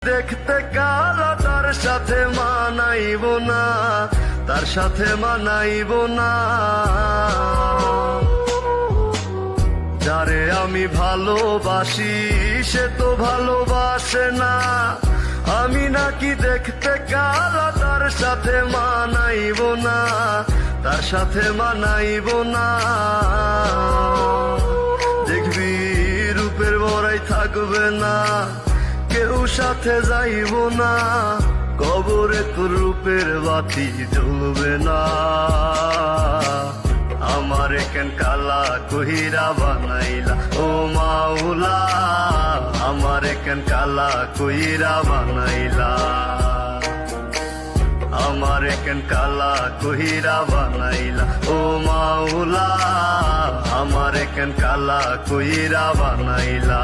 দেখতে কালো তার সাথে মানাইব না, তার সাথে মানাইব না। যারে আমি ভালোবাসি সে তো ভালোবাসে না, আমি নাকি দেখতে কালো তার সাথে মানাইব না, তার সাথে মানাইব না। দেখবি রূপের বড়াই থাকবে না, কেউ সাথে যাইব না, কবরে তোর রূপের বাতি জ্বলবে না। আমারে কেন কালা কহিরা বানাইলা ও মাওলা, আমারে কেন কালা কইরা বানাইলা, আমারে কেন কালা কইরা বানাইলা ও মাওলা, আমারে কেন কালা কইরা বানাইলা।